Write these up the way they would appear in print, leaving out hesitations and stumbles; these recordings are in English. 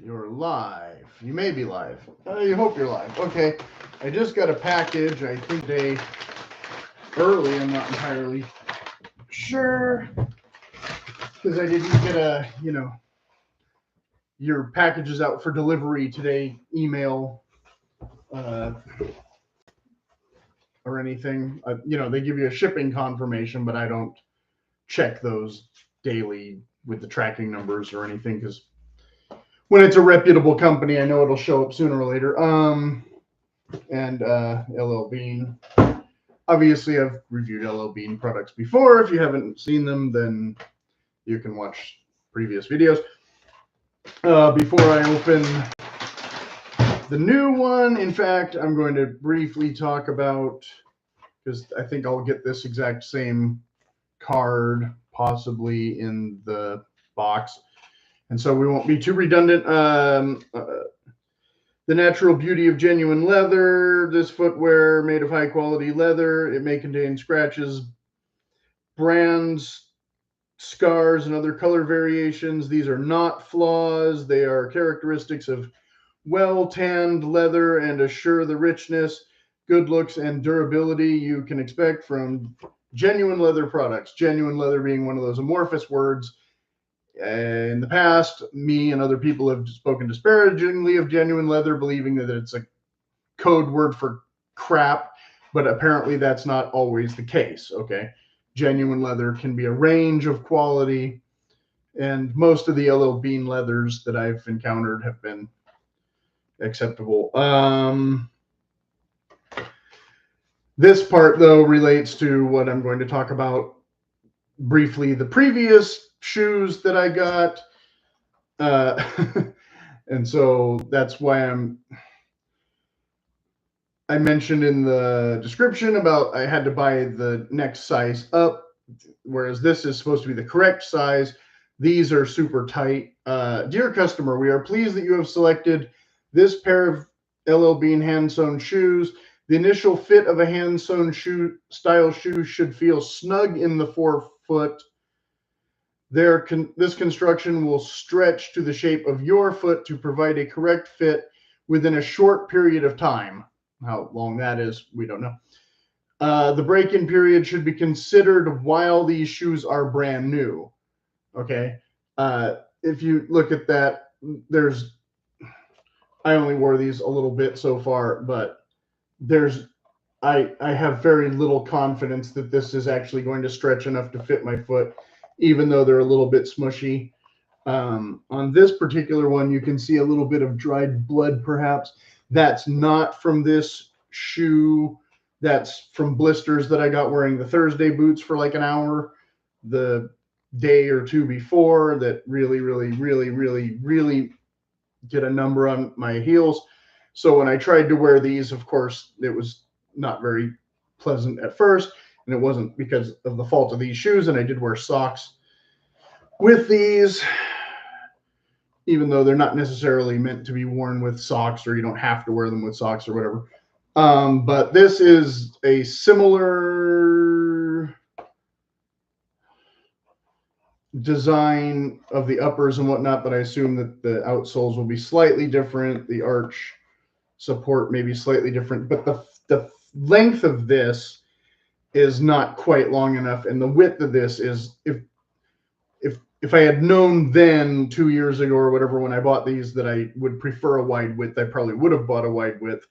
You're live. You may be live. You hope you're live. Okay. I just got a package. I think today early. I'm not entirely sure because I didn't get your package is out for delivery today email uh, or anything. They give you a shipping confirmation, but I don't check those daily with the tracking numbers or anything because when it's a reputable company, I know it'll show up sooner or later. And LL Bean. Obviously, I've reviewed LL Bean products before. If you haven't seen them, then you can watch previous videos. Before I open the new one, in fact, I'm going to briefly talk about, because I think I'll get this exact same card possibly in the box. And so we won't be too redundant. The natural beauty of genuine leather. This footwear made of high quality leather. It may contain scratches, brands, scars, and other color variations. These are not flaws. They are characteristics of well tanned leather and assure the richness, good looks, and durability you can expect from genuine leather products. Genuine leather being one of those amorphous words. In the past, me and other people have spoken disparagingly of genuine leather, believing that it's a code word for crap, but apparently that's not always the case. Okay. Genuine leather can be a range of quality, and most of the LL Bean leathers that I've encountered have been acceptable. This part, though, relates to what I'm going to talk about briefly. The previous shoes that I got. And so that's why I mentioned in the description about I had to buy the next size up, whereas this is supposed to be the correct size. These are super tight. Dear customer, we are pleased that you have selected this pair of LL Bean hand-sewn shoes. The initial fit of a hand-sewn shoe style shoe should feel snug in the forefoot. This construction will stretch to the shape of your foot to provide a correct fit within a short period of time. How long that is, we don't know. The break-in period should be considered while these shoes are brand new. Okay. If you look at that, I only wore these a little bit so far, but I have very little confidence that this is actually going to stretch enough to fit my foot, even though they're a little bit smushy. On this particular one, you can see a little bit of dried blood, perhaps. That's not from this shoe. That's from blisters that I got wearing the Thursday boots for like an hour the day or two before that really get a number on my heels. So when I tried to wear these, of course, it was not very pleasant at first. And it wasn't because of the fault of these shoes. And I did wear socks with these, even though they're not necessarily meant to be worn with socks, or you don't have to wear them with socks or whatever. But this is a similar design of the uppers and whatnot, but I assume that the outsoles will be slightly different. The arch support may be slightly different, but the length of this is not quite long enough, and the width of this is if I had known then 2 years ago or whatever when I bought these that I would prefer a wide width, I probably would have bought a wide width,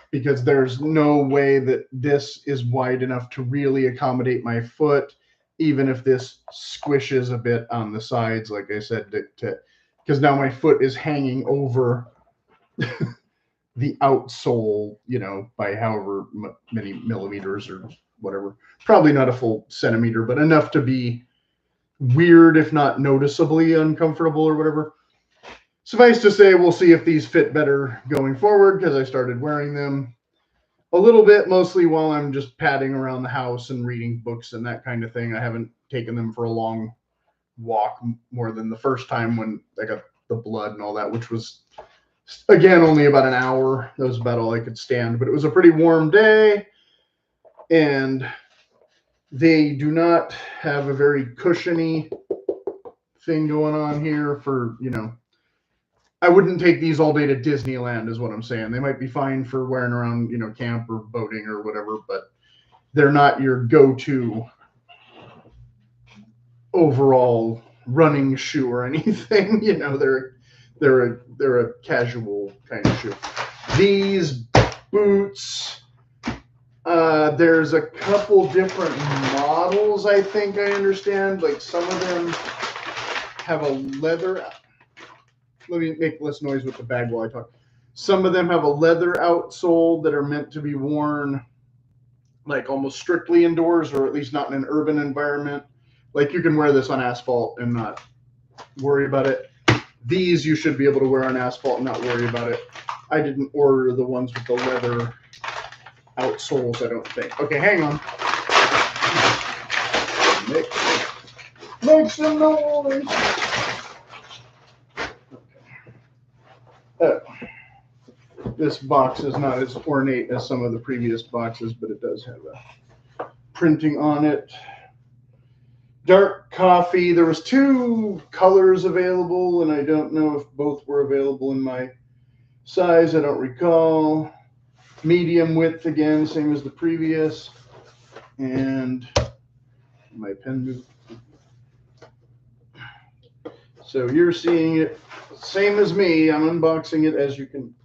because there's no way that this is wide enough to really accommodate my foot, even if this squishes a bit on the sides, like I said, because now my foot is hanging over the outsole, by however many millimeters or whatever. Probably not a full centimeter, but enough to be weird, if not noticeably uncomfortable or whatever. Suffice to say, we'll see if these fit better going forward, because I started wearing them a little bit, mostly while I'm just padding around the house and reading books and that kind of thing. I haven't taken them for a long walk more than the first time when I got the blood and all that, which was, again, only about an hour. That was about all I could stand, but it was a pretty warm day, and they do not have a very cushiony thing going on here for, I wouldn't take these all day to Disneyland, is what I'm saying. They might be fine for wearing around, you know, camp or boating or whatever, but they're not your go-to overall running shoe or anything. You know, they're a casual kind of shoe. These boots, there's a couple different models. I think I understand. Like some of them have a leather. Let me make less noise with the bag while I talk. Some of them have a leather outsole that are meant to be worn like almost strictly indoors, or at least not in an urban environment. Like you can wear this on asphalt and not worry about it. These you should be able to wear on asphalt and not worry about it. I didn't order the ones with the leather outsoles, I don't think. Okay, hang on. Make some noise. Okay. This box is not as ornate as some of the previous boxes, but it does have a printing on it. Dark coffee. There was 2 colors available, and I don't know if both were available in my size. I don't recall. Medium width again, same as the previous. And my pen moved. So you're seeing it same as me. I'm unboxing it, as you can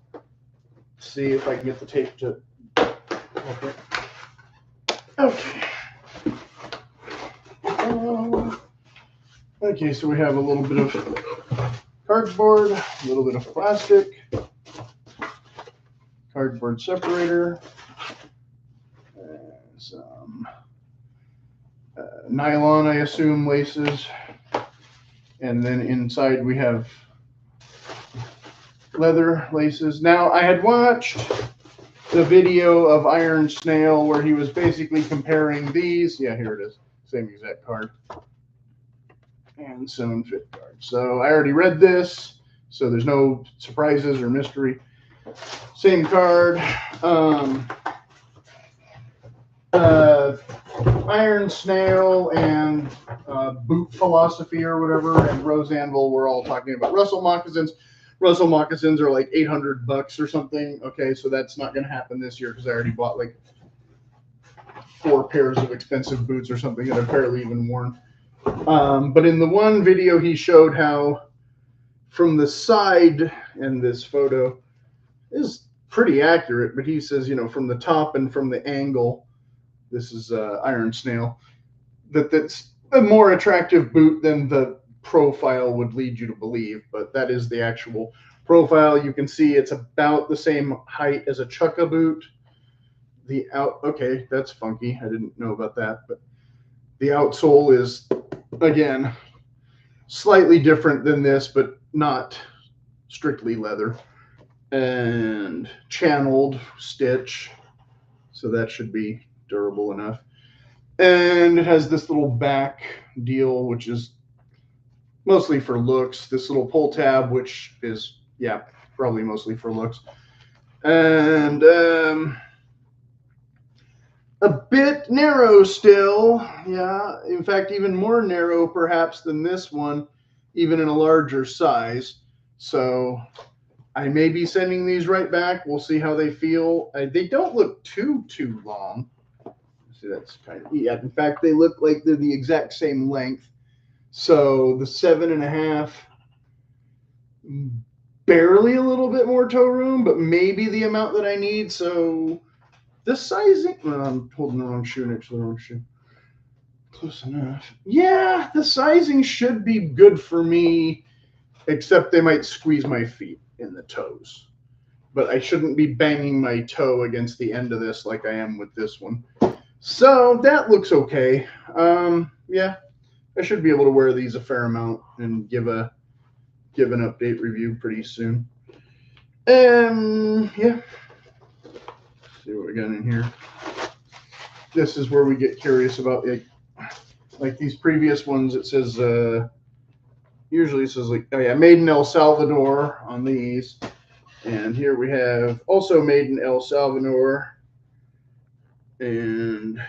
see if I can get the tape to. Okay. Okay. Okay, so we have a little bit of cardboard, a little bit of plastic, cardboard separator, some nylon, I assume, laces, and then inside we have leather laces. Now, I had watched the video of Iron Snail where he was basically comparing these. Yeah, here it is. Same exact card. Handsewn fit card. So I already read this, so there's no surprises or mystery. Same card. Iron Snail and Boot Philosophy or whatever, and Rose Anvil were all talking about Russell moccasins. Russell moccasins are like $800 or something. Okay, so that's not going to happen this year because I already bought like 4 pairs of expensive boots or something that I've barely even worn. But in the one video, he showed how from the side, and this photo is pretty accurate, but he says, you know, from the top and from the angle, this is Iron Snail, that's a more attractive boot than the profile would lead you to believe, but that is the actual profile. You can see it's about the same height as a chukka boot. Okay, that's funky. I didn't know about that, but the outsole is, again, slightly different than this, but not strictly leather. And channeled stitch, so that should be durable enough. And it has this little back deal, which is mostly for looks. This little pull tab, which is, yeah, probably mostly for looks. And a bit narrow still. Yeah, in fact, even more narrow perhaps than this one, even in a larger size. So I may be sending these right back. We'll see how they feel. They don't look too long. See, that's kind of, yeah. In fact, they look like they're the exact same length. So the 7.5, barely a little bit more toe room, but maybe the amount that I need. So the sizing, I'm holding the wrong shoe next to the wrong shoe. Close enough. Yeah, the sizing should be good for me, except they might squeeze my feet in the toes. But I shouldn't be banging my toe against the end of this like I am with this one. So that looks okay. Yeah, I should be able to wear these a fair amount and give an update review pretty soon. Yeah. Let's see what we got in here. This is where we get curious about it. Like these previous ones, it says usually it says like, oh yeah, made in El Salvador on these. And here we have also made in El Salvador. And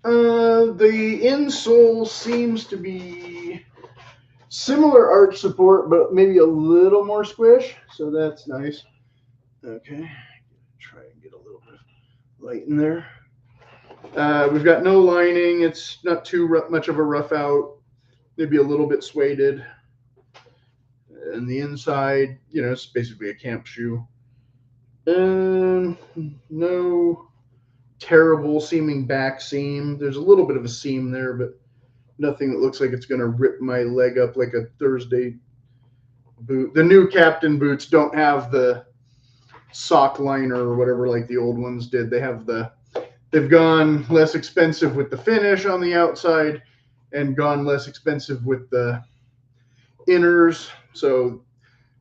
the insole seems to be Similar arch support, but maybe a little more squish. So that's nice. Okay, try and get a little bit of light in there. We've got no lining. It's not too much of a rough out. Maybe a little bit suede. And the inside, it's basically a camp shoe. And no terrible seeming back seam. There's a little bit of a seam there, but nothing that looks like it's going to rip my leg up like a Thursday boot. The new Captain boots don't have the sock liner or whatever like the old ones did. They've gone less expensive with the finish on the outside and gone less expensive with the inners. So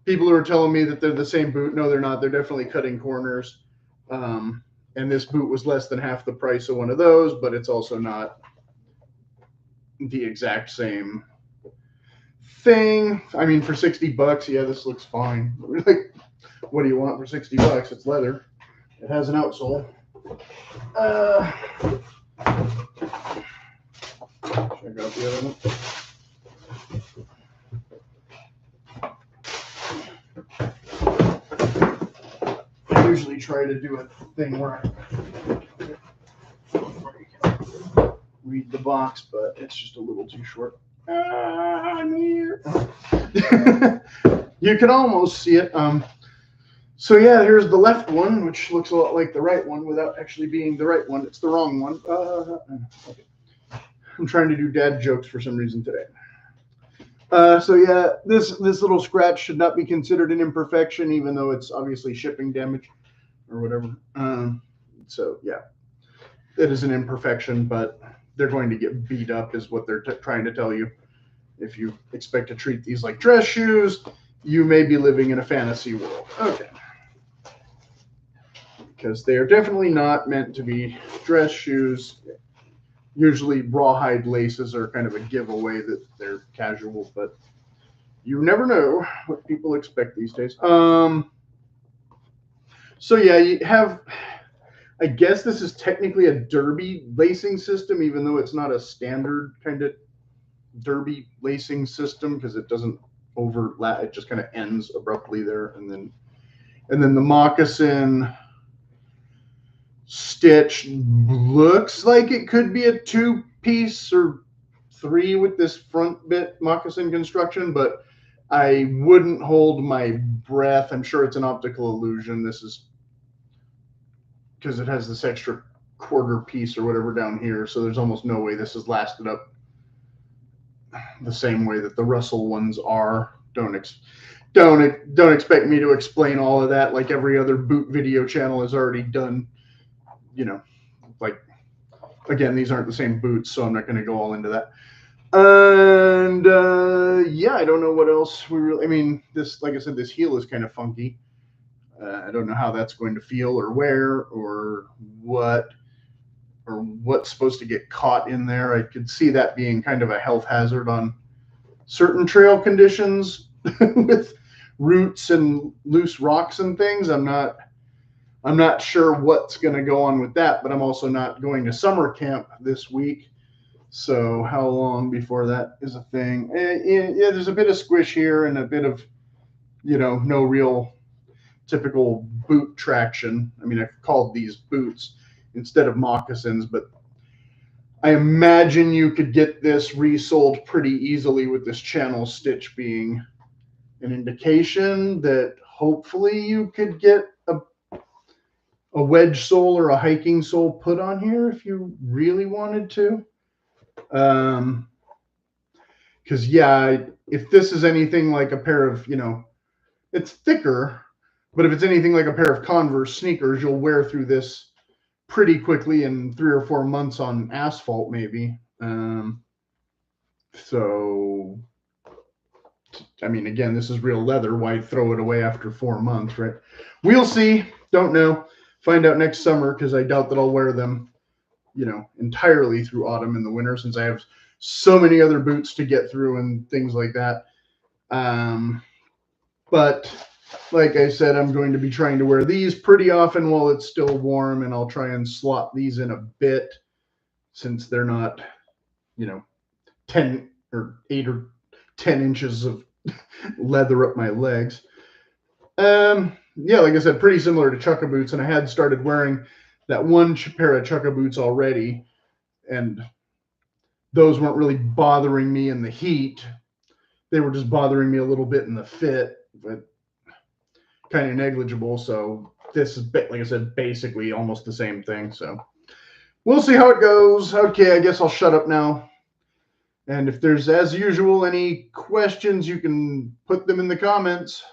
people are telling me that they're the same boot. No, they're not. They're definitely cutting corners. And this boot was less than half the price of one of those, but it's also not the exact same thing. I mean, for $60, yeah, this looks fine. Like, what do you want for $60? It's leather. It has an outsole. Check out the other one. I usually try to do a thing where I read the box, but it's just a little too short. I'm here. You can almost see it. So yeah, here's the left one, which looks a lot like the right one without actually being the right one. It's the wrong one. Okay. I'm trying to do dad jokes for some reason today. So yeah, this little scratch should not be considered an imperfection, even though it's obviously shipping damage or whatever. So yeah, it is an imperfection, but they're going to get beat up is what they're trying to tell you. If you expect to treat these like dress shoes, you may be living in a fantasy world. Okay. Because they are definitely not meant to be dress shoes. Usually rawhide laces are kind of a giveaway that they're casual, but you never know what people expect these days. So yeah, you have, I guess this is technically a derby lacing system, even though it's not a standard kind of derby lacing system because it doesn't overlap. It just kind of ends abruptly there. And then the moccasin stitch looks like it could be a 2-piece or 3 with this front bit moccasin construction, but I wouldn't hold my breath. I'm sure it's an optical illusion. This is because it has this extra quarter piece or whatever down here, so there's almost no way this has lasted up the same way that the Russell ones are. Don't expect me to explain all of that like every other boot video channel has already done. Like, again, these aren't the same boots, so I'm not going to go all into that. And yeah, I don't know what else this, like I said, this heel is kind of funky. I don't know how that's going to feel or wear or what's supposed to get caught in there. I could see that being kind of a health hazard on certain trail conditions with roots and loose rocks and things. I'm not sure what's going to go on with that, but I'm also not going to summer camp this week. So how long before that is a thing? Yeah, there's a bit of squish here and a bit of, no real typical boot traction. I mean, I've called these boots instead of moccasins, but I imagine you could get this resold pretty easily with this channel stitch being an indication that hopefully you could get a wedge sole or a hiking sole put on here if you really wanted to. Because yeah, if this is anything like a pair of, it's thicker, but if it's anything like a pair of Converse sneakers, you'll wear through this pretty quickly in 3 or 4 months on asphalt, maybe. So, I mean, again, this is real leather. Why throw it away after 4 months, right? We'll see. Don't know. Find out next summer because I doubt that I'll wear them, entirely through autumn and the winter since I have so many other boots to get through and things like that. But like I said, I'm going to be trying to wear these pretty often while it's still warm, and I'll try and slot these in a bit since they're not, 10 or 8 or 10 inches of leather up my legs. Yeah, like I said, pretty similar to chukka boots, and I had started wearing that one pair of chukka boots already, and those weren't really bothering me in the heat. They were just bothering me a little bit in the fit, but kind of negligible. So this is, like I said, basically almost the same thing. So we'll see how it goes. Okay, I guess I'll shut up now. And if there's, as usual, any questions, you can put them in the comments.